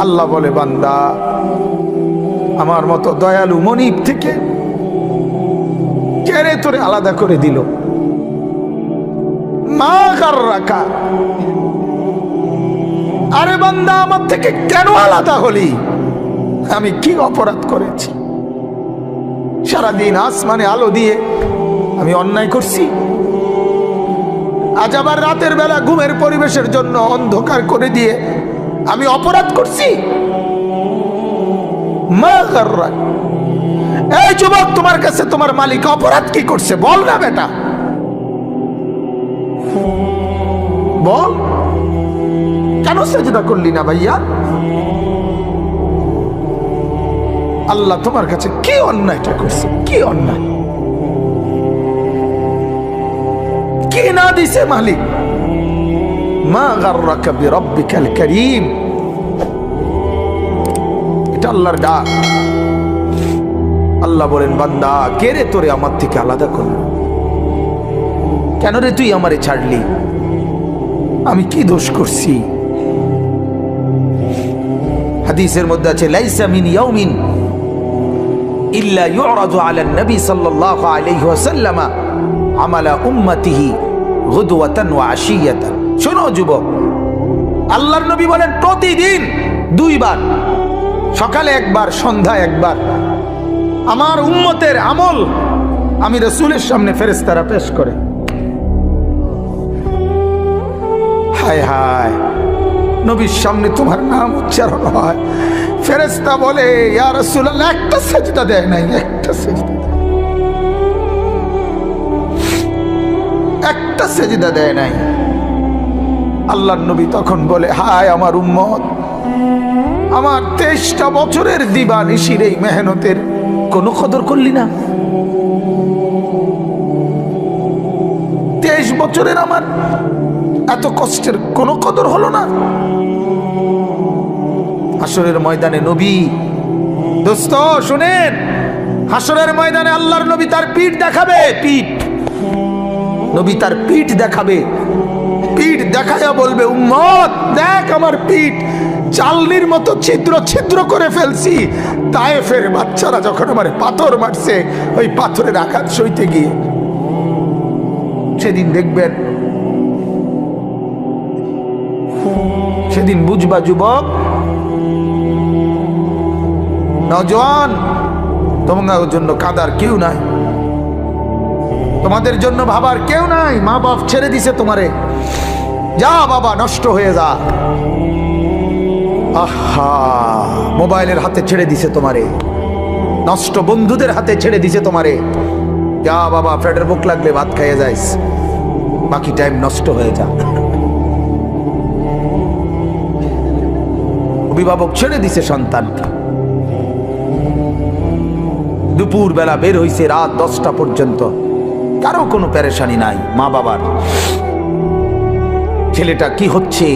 আল্লাহ বলে, বান্দা আমার মতো দয়ালু মনিব থেকে কেড়ে তোরে আলাদা করে দিল। মা গাররাকা, আরে বান্দা আমার থেকে কেন আলাদা হলি? আমি কি অপরাধ করেছি? সারাদিন আসমানে আলো দিয়ে আমি অন্যায় করছি? আজ আবার রাতের বেলা ঘুমের পরিবেশের জন্য অন্ধকার করে দিয়ে আমি অপরাধ করছি? মা গাররাক, এই যুবক, তোমার কাছে তোমার মালিক অপরাধ কি করছে বল না বেটা, বল। কেন সেজদা করলি না ভাইয়া? আল্লাহ তোমার কাছে কি অন্যায়টা করছে? কি অন্যায়, কি না দিছে মালিক? মা গাররাকা বিরাব্বিকাল কারীম, এটা আল্লাহর ডাক। আল্লাহ বলেন, বান্দা কে রে তোরে আমার থেকে আলাদা করলো? কেন রে তুই আমারে ছাড়লি? আমি কি দোষ করছি? হাদিসের মধ্যে আছে, লাইসা মিন ইয়াউমিন ইল্লা ইউরাদু আলা নবী সাল্লাল্লাহু আলাইহি ওয়াসাল্লাম আমালা উম্মতিহি গুদওয়াতান ওয়া আশিয়াতান। শোনো যুবক, আল্লাহর নবী বলেন প্রতিদিন দুইবার, সকালে একবার, সন্ধ্যায় একবার, আমার উম্মতের আমল আমি রাসূলের সামনে ফেরেশতারা পেশ করে। হায় হায়, নবীর সামনে তোমার নাম উচ্চারণ হয়, ফেরেশতা বলে, ইয়া রাসূলুল্লাহ একটা সেজদা দেয় নাই, একটা সেজদা, একটা সেজদা দেয় নাই। আল্লাহর নবী তখন বলে, হায় আমার উম্মত, আমার 23টা বছরের দিবানিশির এই মেহনতের কোনো কদর করলি না? 23 বছরের আমার এত কষ্টের কোনো কদর হলো না? হাসরের ময়দানে নবী, দোস্ত শুনেন, হাসরের ময়দানে আল্লাহর নবী তার পিঠ দেখাবে, পিঠ, নবী তার পিঠ দেখাবে, পিঠ দেখায়া বলবে, উম্মত দেখ আমার পিঠ, চালনির মতো ছিদ্র ছিদ্র করে ফেলছি। তায়েফের বাচ্চারা যখন আমার পাথর মারছে, ওই পাথরের আঘাত সইতে গিয়ে। সেদিন দেখবেন, সেদিন বুঝবা যুবক, নওজোয়ান, তোমাদের জন্য কাঁদার কেউ নাই, তোমাদের জন্য ভাবার কেউ নাই। মা বাপ ছেড়ে দিছে তোমারে, যা বাবা নষ্ট হয়ে যা। আহা, মোবাইলের হাতে ছেড়ে দিছে তোমারে, নষ্ট বন্ধুদের হাতে ছেড়ে দিছে তোমারে, যা বাবা পেটের ভুক লাগলে ভাত খাইয়ে যাইস, বাকি টাইম নষ্ট হয়ে যা। অভিভাবক ছেড়ে দিছে সন্তানকে, দুপুর বেলা বের হইছে রাত 10টা পর্যন্ত, কারো কোনো পেরেশানি নাই। মা বাবার, ছেলেটা কি হচ্ছে,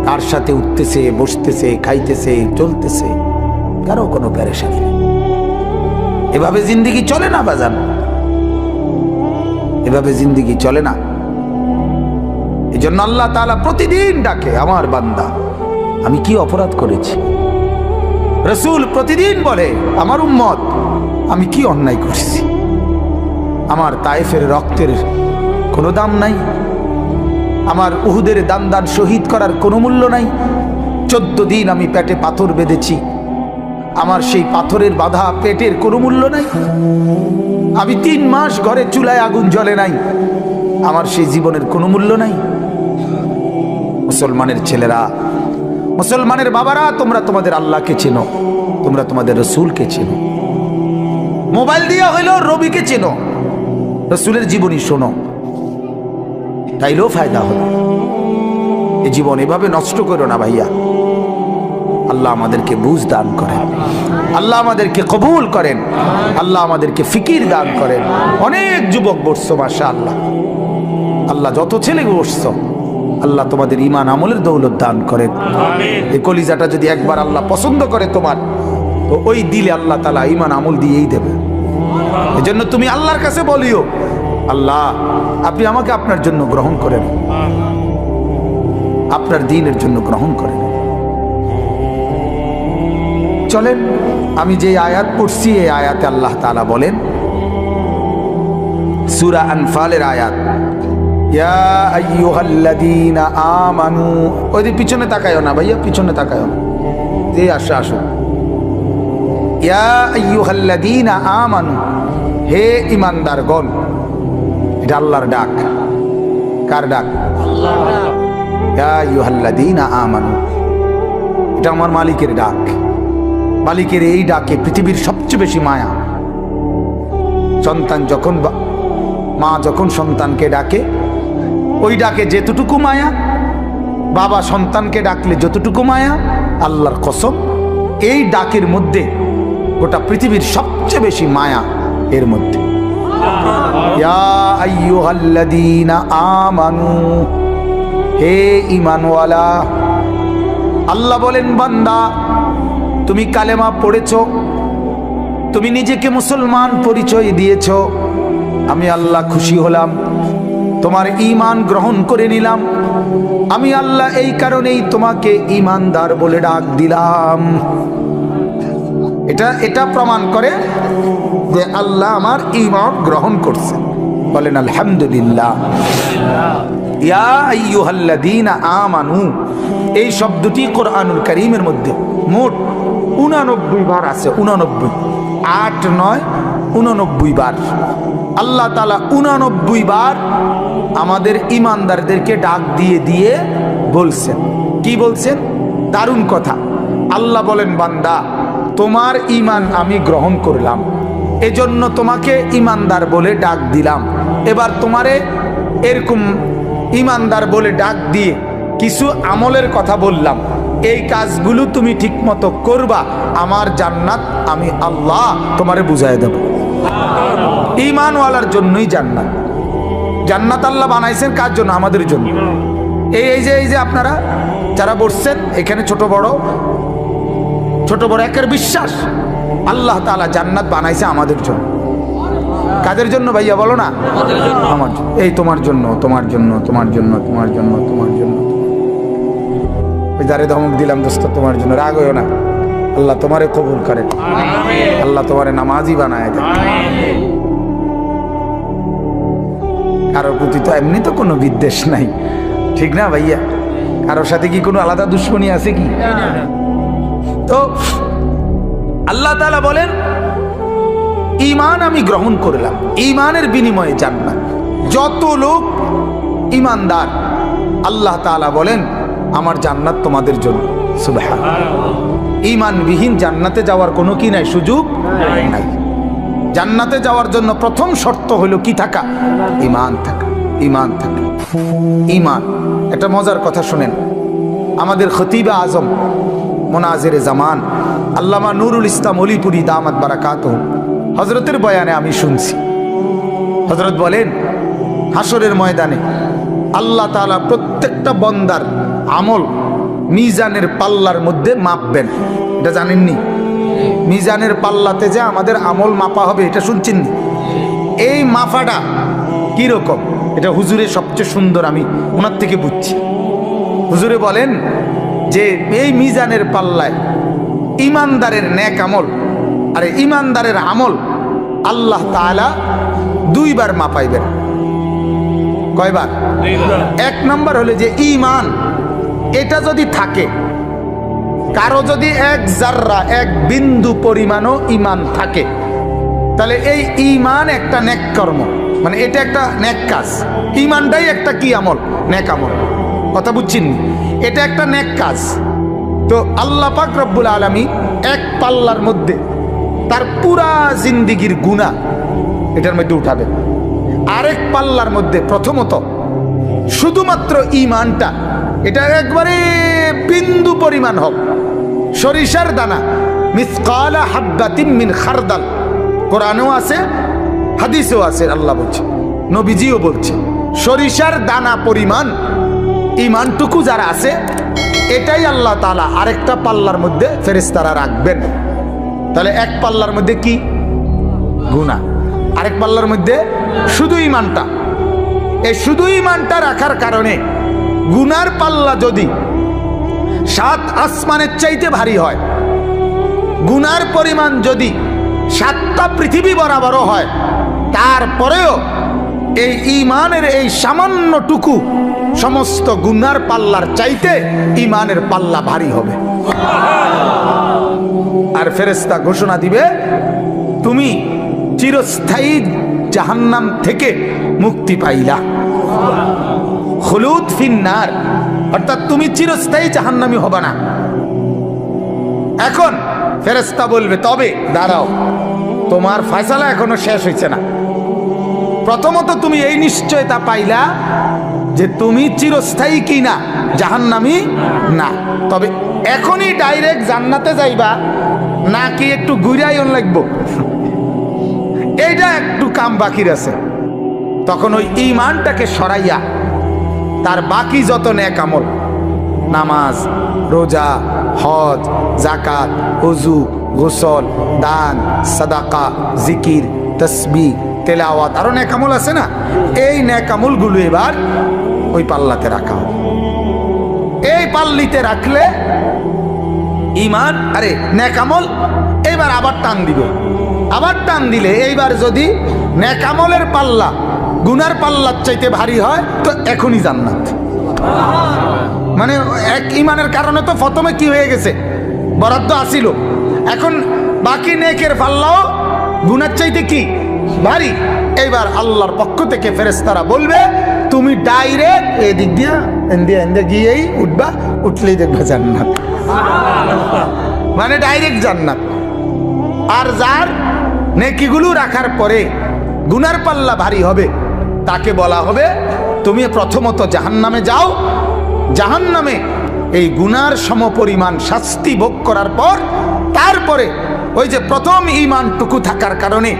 কার সাথে উঠতেছে, বসতেছে, খাইতেছে, চলতেছে, কারো কোনো পেরেশানি নেই। এভাবে জিন্দেগি চলে না বাজান, এভাবে জিন্দেগি চলে না। এই জন্য আল্লাহ তাআলা প্রতিদিন ডাকে, আমার বান্দা আমি কি অপরাধ করেছি? রাসূল প্রতিদিন বলে, আমার উম্মত আমি কি অন্যায় করেছি? আমার তায়েফের রক্তের কোনো দাম নাই, আমার উহুদের দান শহীদ করার কোনো মূল্য নাই। 14 দিন আমি পেটে পাথর বেঁধেছি, আমার সেই পাথরের বাধা পেটের কোনো মূল্য নাই। আমি 3 মাস ঘরে চুলায় আগুন জ্বলে নাই, আমার সেই জীবনের কোনো মূল্য নাই। মুসলমানের ছেলেরা, মুসলমানের বাবারা, তোমরা তোমাদের আল্লাহকে চেনো, তোমরা তোমাদের রসুলকে চেনো। মোবাইল দিয়া হইলেও রবিকে চেনো, রসুলের জীবনী শোনো, তাইলেও ফায়দা হবে। এই জীবন এভাবে নষ্ট করো না ভাইয়া। আল্লাহ আমাদেরকে বুঝ দান করেন, আল্লাহ আমাদেরকে কবুল করেন, আল্লাহ আমাদেরকে ফিকির দান করেন। অনেক যুবক বসছো মাশাআল্লাহ, আল্লাহ যত ছেলে বসছো, আল্লাহ তোমাদের ঈমান আমলের দৌলত দান করেন। এই কলিজাটা যদি একবার আল্লাহ পছন্দ করে তোমার, তো ওই দিলে আল্লাহ তাআলা ঈমান আমল দিয়েই দেবে। এজন্য তুমি আল্লাহর কাছে বলিও, আল্লাহ আপনি আমাকে আপনার জন্য গ্রহণ করেন, আপনার দ্বীনের জন্য গ্রহণ করেন। চলেন আমি যে আয়াত পড়ছি এই আয়াতে আল্লাহ তাআলা বলেন, সূরা আনফালের আয়াত, ইয়া আইয়ুহাল্লাযীনা আমানু। ওই পিছনে তাকায়ও না ভাইয়া, পিছনে তাকায়ও না, যে আসো আসো। ইয়া আইয়ুহাল্লাযীনা আমানু, হে ঈমানদারগণ। এটা আল্লাহর ডাক। কার ডাক? আল্লাহ। ইয়া আইয়ুহাল্লাযীনা আমানু, এটা আমার মালিকের ডাক। মালিকের এই ডাকে পৃথিবীর সবচেয়ে বেশি মায়া। সন্তান যখন, মা যখন সন্তানকে ডাকে, ওই ডাকে যেতটুকু মায়া, বাবা সন্তানকে ডাকলে যতটুকু মায়া, আল্লাহর কসম এই ডাকের মধ্যে গোটা পৃথিবীর সবচেয়ে বেশি মায়া এর মধ্যে। ইয়া আইয়ুহাল্লাযীনা আমানু, হে ঈমানওয়ালা। আল্লাহ বলেন, বান্দা তুমি কালেমা পড়েছো, তুমি নিজেকে মুসলমান পরিচয় দিয়েছো, আমি আল্লাহ খুশি হলাম, তোমার ঈমান গ্রহণ করে নিলাম। আমি আল্লাহ এই কারণেই তোমাকে ঈমানদার বলে ডাক দিলাম। এটা প্রমাণ করে যে আল্লাহ আমার ঈমান গ্রহণ করছে। বলেন আলহামদুলিল্লাহ। ইয়া আইয়ুহাল্লাযীনা আমানু, এই শব্দটি কোরআনুল কারীমের মধ্যে মোট 89 বার আছে। 89, 8, 9, 89 বার আল্লাহ তাআলা 89 বার আমাদের ঈমানদারদেরকে ডাক দিয়ে দিয়ে বলছেন। কি বলছেন? দারুণ কথা। আল্লাহ বলেন, বান্দা তোমার ঈমান আমি গ্রহণ করলাম, এজন্য তোমাকে ঈমানদার বলে ডাক দিলাম। এবার তোমারে এরকম ঈমানদার বলে ডাক দিয়ে কিছু আমলের কথা বললাম, এই কাজগুলো তুমি ঠিক মতো করবা, আমার জান্নাত আমি আল্লাহ তোমারে বুঝাই দেব। ঈমানওয়ালার জন্যই জান্নাত। জান্নাত আল্লাহ বানাইছেন কার জন্য? আমাদের জন্য। এই যে আপনারা যারা বসছেন এখানে, ছোট বড় একের বিশ্বাস আল্লাহ তাআলা জান্নাত বানাইছে আমাদের জন্য। কাদের জন্য ভাইয়া বলো না? আমার জন্য। এই তোমার জন্য, তোমার জন্য, তোমার জন্য, তোমার জন্য, তোমার জন্য। ওই যারে ধমক দিলাম দোস্ত, তোমার জন্য। রাগ হইও না, আল্লাহ তোমারে কবুল করেন, আল্লাহ তোমারে নামাজি বানায় দেন। কারোর প্রতি তো এমনি তো কোনো বিদ্বেষ নাই, ঠিক না ভাইয়া? কারোর সাথে কি কোনো আলাদা দুশ্মনী আছে কি? তো আল্লাহ তাআলা বলেন, ঈমান আমি গ্রহণ করলাম, ঈমানের বিনিময়ে জান্নাত। যত লোক ঈমানদার আল্লাহ তাআলা বলেন আমার জান্নাত তোমাদের জন্য। সুবহানাল্লাহ। ঈমানবিহীন জান্নাতে যাওয়ার কোনো কি নাই, সুযোগ নাই। জান্নাতে যাওয়ার জন্য প্রথম শর্ত হলো কি থাকা? ঈমান থাকা। ঈমান থাকা, ঈমান। একটা মজার কথা শুনেন। আমাদের খতিবে আজম মুনাজিরে জামান আল্লামা নুরুল ইসলাম অলিপুরি দামাত বারাকাতুহু, হযরতের বয়ানে আমি শুনছি। হযরত বলেন, হাসরের ময়দানে আল্লাহ তাআলা প্রত্যেকটা বান্দার আমল মিজানের পাল্লার মধ্যে মাপবেন। এটা জানেননি? মিজানের পাল্লাতে যে আমাদের আমল মাপা হবে, এটা শুনছেন? এই মাপাটা কিরকম, এটা হুজুরের সবচেয়ে সুন্দর, আমি ওনার থেকে বুঝছি। হুজুরে বলেন যে এই মিজানের পাল্লায় ঈমানদারের নেক আমল আর ঈমানদারের আমল আল্লাহ তাআলা 2 বার মাপাইবেন। কয়বার? 1 নাম্বার হলো যে ঈমান, এটা যদি থাকে, কারো যদি 1 জাররা 1 বিন্দু পরিমাণও ঈমান থাকে, তাহলে এই ঈমান একটা নেক কর্ম, মানে এটা একটা নেক কাজ। ঈমানটাই একটা কি আমল? নেক আমল। কথা বুঝছেন? এটা একটা নেক কাজ। তো আল্লাহ পাক রব্বুল আলামিন এক পাল্লার মধ্যে তার পুরা জিন্দেগীর গুনাহ এটার মধ্যে উঠাবেন। আরেক পাল্লার মধ্যে প্রথমত শুধুমাত্র ঈমানটা, এটা একবারে বিন্দু পরিমাণ হোক, সরিষার দানা, মিসকালা হাব্বাতিন মিন খারদাল। কোরআনেও আছে, হাদিসেও আছে, আল্লাহ বলছে, নবীজিও বলছে, সরিষার দানা পরিমাণ ঈমানটুকু যারা আছে, এটাই আল্লাহ তাআলা আরেকটা পাল্লার মধ্যে ফেরেশতারা রাখবেন। তাহলে এক পাল্লার মধ্যে কি? গুনাহ। আরেক পাল্লার মধ্যে শুধু ঈমানটা। এই শুধু ঈমানটা রাখার কারণে গুনার পাল্লা যদি 7 আসমানের চাইতে ভারী হয়, গুনার পরিমাণ যদি 7টা পৃথিবী বরাবরও হয়, তারপরেও এই ঈমানের এই সামান্যটুকু সমস্ত গুনার পাল্লার চাইতে ঈমানের পাল্লা ভারী হবে। আর ফেরেশতা ঘোষণা দিবে, তুমি চিরস্থায়ী জাহান্নাম থেকে মুক্তি পাইলা, খুলুদ ফিন্নার, অর্থাৎ তুমি চিরস্থায়ী জাহান্নামী হবে না। এখন ফেরেশতা বলবে, তবে দাঁড়াও, তোমার ফয়সালা এখনো শেষ হয়েছে না। প্রথমত তুমি এই নিশ্চয়তা পাইলা যে তুমি চিরস্থায়ী কি না, জাহান্নামী না। তবে এখনই ডাইরেক্ট জান্নাতে যাইবা নাকি একটু ঘুরাইন লাগবো, এইটা একটু কাম বাকির আছে। তখন ওই ঈমানটাকে সরাইয়া তার বাকি যত নেক আমল, নামাজ, রোজা, হজ, যাকাত, ওযু, গোসল, দান, সাদাকা, জিকির, তাসবিহ, তেলাওয়াত, আরো নেক আমল আছে না, এই নেক আমলগুলো এবার ওই পাল্লাতে রাখা হবে। এই পাল্লিতে রাখলে ঈমান, আরে নেক আমল এইবার আবার টান দিবে। আবার টান দিলে এইবার যদি নেক আমলের পাল্লা গুনার পাল্লার চাইতে ভারী হয়, তো এখনই জান্নাত। মানে এক ঈমানের কারণে তো প্রথমে কি হয়ে গেছে, বরাদ্দ আসিল, এখন বাকি নেকের পাল্লাও গুনার চাইতে কি ভারী। এইবার আল্লাহর পক্ষ থেকে ফেরেশতারা বলবে, তুমি ডাইরেক্ট এদিক দিয়া এন্দে গিয়েই উঠবা, উঠলেই দেখবা জান্নাত, মানে ডাইরেক্ট জান্নাত। আর যার নেকিগুলো রাখার পরে গুনার পাল্লা ভারী হবে, তাকে বলা হবে, তুমি প্রথমত জাহান্নামে যাও, জাহান্নামে এই গুনার সমপরিমাণ শাস্তি ভোগ করার পর তারপরে ওই যে প্রথম ঈমানটুকু থাকার কারণে,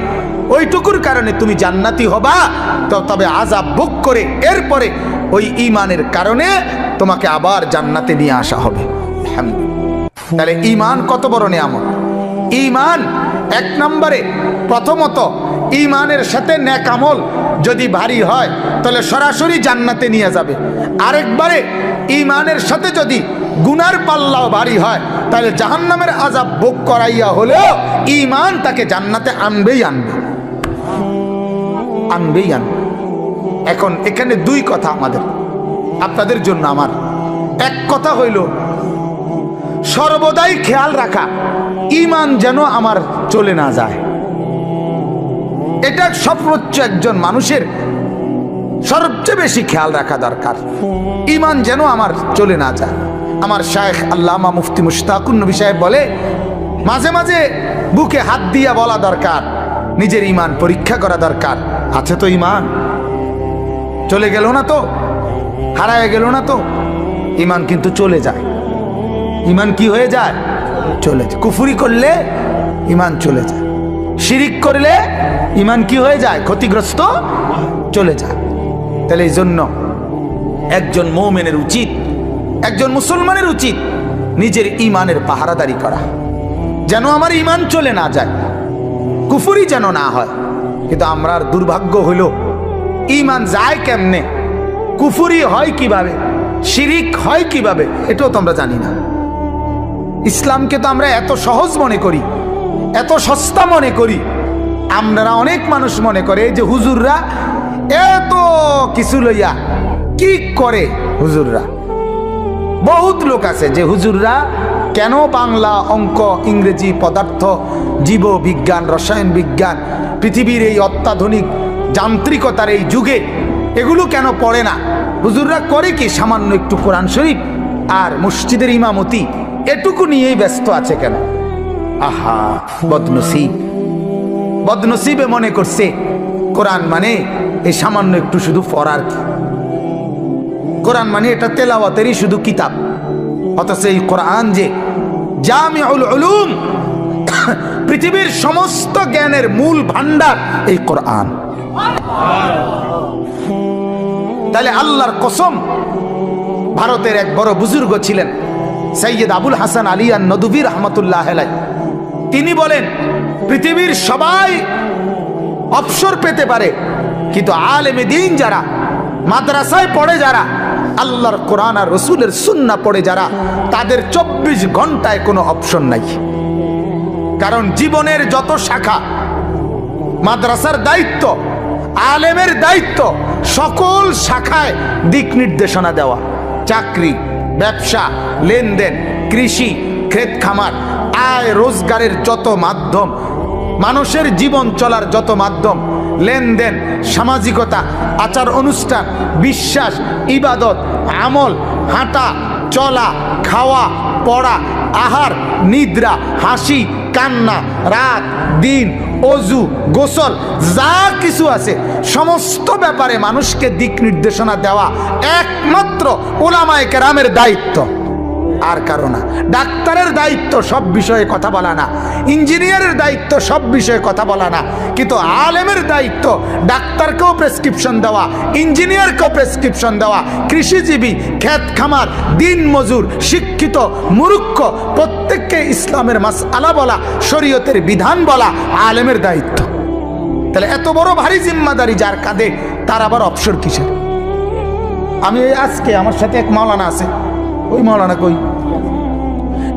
ওইটুকুর কারণে তুমি জান্নাতি হবা। তো তবে আযাব ভোগ করে এরপরে ওই ঈমানের কারণে তোমাকে আবার জান্নাতে নিয়ে আসা হবে। তাহলে ঈমান কত বড় নিয়ামত। ঈমান এক নম্বরে, প্রথমত ঈমানের সাথে নেক আমল যদি ভারী হয় তাহলে সরাসরি জান্নাতে নিয়ে যাবে। আরেকবারে ঈমানের সাথে যদি গুনার পাল্লাও ভারী হয় তাহলে জাহান্নামের আযাব ভোগ করাইয়া হলেও ঈমান তাকে জান্নাতে আনবেই আনবে। এখন এখানে দুই কথা আমাদের, আপনাদের জন্য আমার। এক কথা হইল, সর্বদাই খেয়াল রাখা ঈমান যেন আমার চলে না যায়। এটা সর্বোচ্চ একজন মানুষের সবচেয়ে বেশি খেয়াল রাখা দরকার, ঈমান যেন আমার চলে না যায়। আমার শায়েখ আল্লামা মুফতি মুশতাকুন নবী সাহেব বলে, মাঝে মাঝে বুকে হাত দিয়া বলা দরকার, নিজের ঈমান পরীক্ষা করা দরকার, আছে তো ঈমান, চলে গেল না তো, হারায় গেল না তো। ঈমান কিন্তু চলে যায়। ঈমান কি হয়ে যায়? চলে যায়। কুফরি করলে ঈমান চলে যায়, শিরিক করলে ঈমান কি হয়ে যায়? ক্ষতিগ্রস্ত চলে যায়। তাহলে এই জন্য একজন মুমিনের উচিত, একজন মুসলমানের উচিত নিজের ঈমানের পাহারাদারি করা, যেন আমার ঈমান চলে না যায়, কুফরি যেন না হয়। কিন্তু আমরার দুর্ভাগ্য হইল, ঈমান যায় কেমনে, কুফরি হয় কিভাবে, শিরিক হয় কিভাবে, এটাও তো আমরা জানি না। ইসলামকে তো আমরা এত সহজ মনে করি, এত সস্তা মনে করি। আমরা অনেক মানুষ মনে করে যে হুজুররা এত কিছু লইয়া কি করে। হুজুররা, বহুত লোক আছে যে হুজুররা কেন বাংলা, অঙ্ক, ইংরেজি, পদার্থ, জীব বিজ্ঞান, রসায়ন বিজ্ঞান, পৃথিবীর এই অত্যাধুনিক যান্ত্রিকতার এই যুগে এগুলো কেন পড়ে না? হুজুররা করে কি? সামান্য একটু কোরআন শরীফ আর মসজিদের ইমামতি, এটুকু নিয়েই ব্যস্ত আছে কেন? আহা, বদনসিব, বদনসিবে মনে করছে কোরআন মানে এই সামান্য একটু শুধু পড়ার, কোরআন মানে এটা তেলাওয়াতেরই শুধু কিতাব। অথচ এই কোরআন যে জামিউল উলুম, পৃথিবীর সমস্ত জ্ঞানের মূল ভান্ডার এই কোরআন। তাহলে আল্লাহর কসম, ভারতের এক বড় বুজুর্গ ছিলেন সৈয়দ আবুল হাসান আলী আন-নদভী রাহমাতুল্লাহ আলাইহি। তিনি বলেন, পৃথিবীর সবাই অবসর পেতে পারে, কিন্তু আলেমে দ্বীন যারা, মাদ্রাসায় পড়ে যারা, আল্লাহর কোরআন আর রসুলের সুন্নাহ পড়ে যারা, তাদের 24 ঘন্টায় কোনো অপশন নাই। কারণ জীবনের যত শাখা, মাদ্রাসার দায়িত্ব, আলেমের দায়িত্ব, সকল শাখায় দিক নির্দেশনা দেওয়া। চাকরি, ব্যবসা, লেনদেন, কৃষি, ক্ষেত খামার, আয় রোজগারের যত মাধ্যম, মানুষের জীবন চলার যত মাধ্যম, লেনদেন, সামাজিকতা, আচার অনুষ্ঠান, বিশ্বাস, ইবাদত, আমল, হাঁটা চলা, খাওয়া পড়া, আহার নিদ্রা, হাসি কান্না, রাত দিন, অজু গোসল, যা কিছু আছে সমস্ত ব্যাপারে মানুষকে দিক নির্দেশনা দেওয়া একমাত্র উলামায়ে কেরামের দায়িত্ব, আর কারো না। ডাক্তারের দায়িত্ব সব বিষয়ে কথা বলা না, ইঞ্জিনিয়ারের দায়িত্ব সব বিষয়ে কথা বলা না, কিন্তু আলেমের দায়িত্ব ডাক্তারকেও প্রেসক্রিপশন দেওয়া, ইঞ্জিনিয়ারকেও প্রেসক্রিপশন দেওয়া, কৃষিজীবী, ক্ষেত খামার, দিন মজুর, শিক্ষিত মূর্খ প্রত্যেককে ইসলামের মাসআলা বলা, শরীয়তের বিধান বলা আলেমের দায়িত্ব। তাহলে এত বড় ভারী জিম্মাদারি যার কাঁধে, তার আবার অবসর কিসের? আমি আজকে আমার সাথে এক মাওলানা আছে, ওই মাওলানা কই,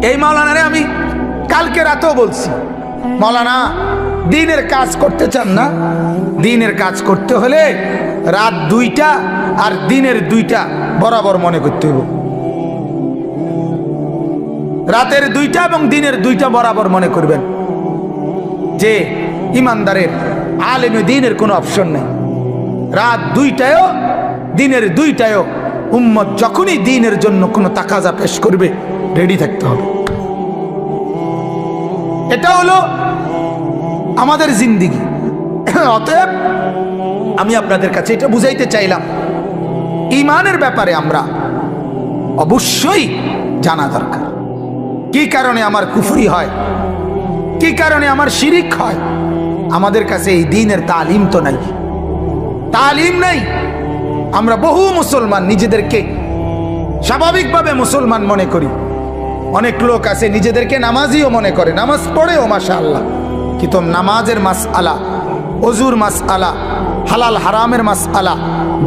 এই মাওলানারে আমি কালকে রাতেও বলছি, মাওলানা দিনের কাজ করতে চান না? দিনের কাজ করতে হলে রাত 2টা আর দিনের 2টা বরাবর মনে করতে হবে। রাতের 2টা এবং দিনের 2টা বরাবর মনে করবেন যে ইমানদারের আলেমে দিনের কোনো অপশন নেই। রাত 2টায়ও দিনের 2টায়ও উম্মত যখনই দ্বীনের জন্য কোনো তাকাজা পেশ করবে রেডি থাকতে হবে। এটা হলো আমাদের জিন্দেগি। অতএব আমি আপনাদের কাছে এটা বুঝাইতে চাইলাম, ঈমানের ব্যাপারে আমরা অবশ্যই জানা দরকার। কি কারণে আমার কুফরি হয়, কি কারণে আমার শিরিক হয়? আমাদের কাছে এই দ্বীনের তালিম তো নাই, তালিম নাই। আমরা বহু মুসলমান নিজেদেরকে স্বাভাবিকভাবে মুসলমান মনে করি। অনেক লোক আছে নিজেদেরকে নামাজিও মনে করে, নামাজ পড়েও মাশাআল্লাহ, কিন্তু নামাজের মাসআলা, ওযুর মাসআলা, হালাল হারামের মাসআলা,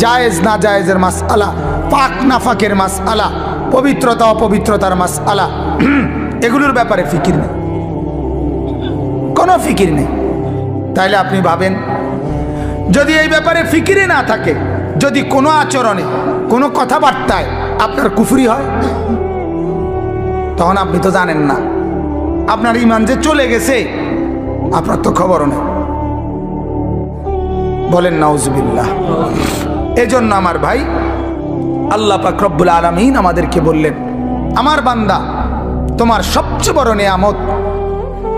জায়েজ না জায়েজের মাসআলা, পাক নাফাকের মাসআলা, পবিত্রতা অপবিত্রতার মাসআলা, এগুলোর ব্যাপারে ফিকির নেই, কোনো ফিকির নেই। তাইলে আপনি ভাবেন, যদি এই ব্যাপারে ফিকিরে না থাকে, যদি কোনো আচরণে কোনো কথাবার্তায় আপনার কুফরি হয়, তখন আপনি তো জানেন না আপনার ঈমান যে চলে গেছে, আপনার তো খবরও নেই। বলেন নাউজুবিল্লাহ। এজন্য আমার ভাই, আল্লাহ পাক রব্বুল আলামিন আমাদেরকে বললেন, আমার বান্দা তোমার সবচেয়ে বড় নেয়ামত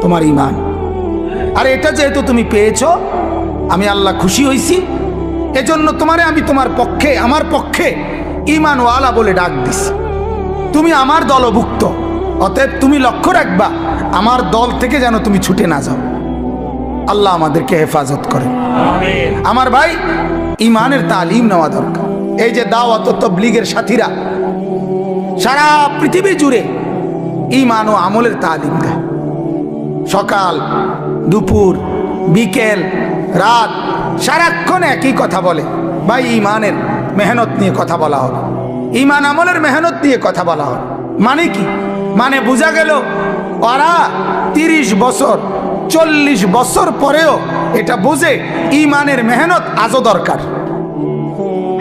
তোমার ঈমান, আর এটা যেহেতু তুমি পেয়েছো, আমি আল্লাহ খুশি হইছি, এজন্য তোমারে আমি তোমার পক্ষে, আমার পক্ষে ঈমানওয়ালা বলে ডাক দিছি। তুমি আমার দলভুক্ত, অতএব তুমি লক্ষ্য রাখবা আমার দল থেকে যেন তুমি ছুটে না যাও। আল্লাহ আমাদেরকে হেফাজত করে। আমার ভাই, ঈমানের তালিম নেওয়া দরকার। এই যে দাওয়াত ও তাবলীগের সাথীরা সারা পৃথিবী জুড়ে ঈমান ও আমলের তালিম দেয়। সকাল দুপুর বিকেল রাত সারাক্ষণ একই কথা বলে, ভাই ঈমানের মেহনত নিয়ে কথা বলা হবে, ঈমান আমলের মেহনত নিয়ে কথা বলা হবে। মানে কি? মানে বোঝা গেল ওরা 30 বছর 40 বছর পরেও এটা বোঝে ঈমানের মেহনত আজও দরকার।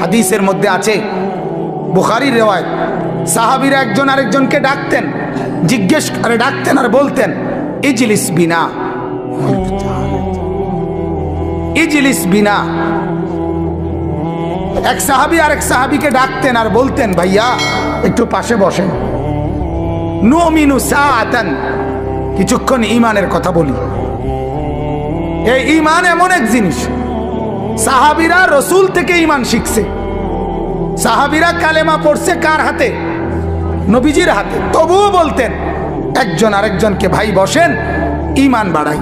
হাদিসের মধ্যে আছে, বুখারীর রিওয়ায়াত, সাহাবীরা একজন আরেকজনকে ডাকতেন, জিজ্ঞেস করে ডাকতেন আর বলতেন, ইজলিস বিনা, ইজলিস বিনা। এক সাহাবী আরেক সাহাবীকে ডাকতেন আর বলতেন, ভাইয়া একটু পাশে বসেন, নুমিনু সাআতান, কিছুক্ষণ ঈমানের কথা বলি। এই ঈমান এমন এক জিনিস, সাহাবীরা রাসূল থেকে ঈমান শিখছে। সাহাবীরা কালেমা পড়ছে কার হাতে? নবীজির হাতে। তবুও বলতেন একজন আরেকজনকে, ভাই বসেন, ঈমান বাড়াই,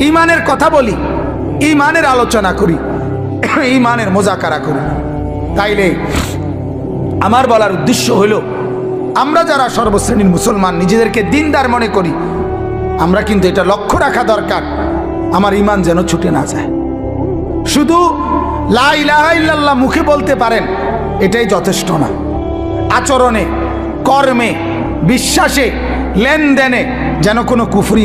ঈমানের কথা বলি, ঈমানের আলোচনা করি, ঈমানের মুযাকারা করি। তাইলে আমার বলার উদ্দেশ্য হলো, আমরা যারা সর্বশ্রেণীর মুসলমান নিজেদেরকে দিনদার মনে করি, আমরা কিন্তু এটা লক্ষ্য রাখা দরকার আমার ঈমান যেন ছুটে না যায়। শুধু লা ইলাহা ইল্লাল্লাহ মুখে বলতে পারেন, এটাই যথেষ্ট না। আচরণে, কর্মে, বিশ্বাসে, লেনদেনে যেন কোনো কুফরি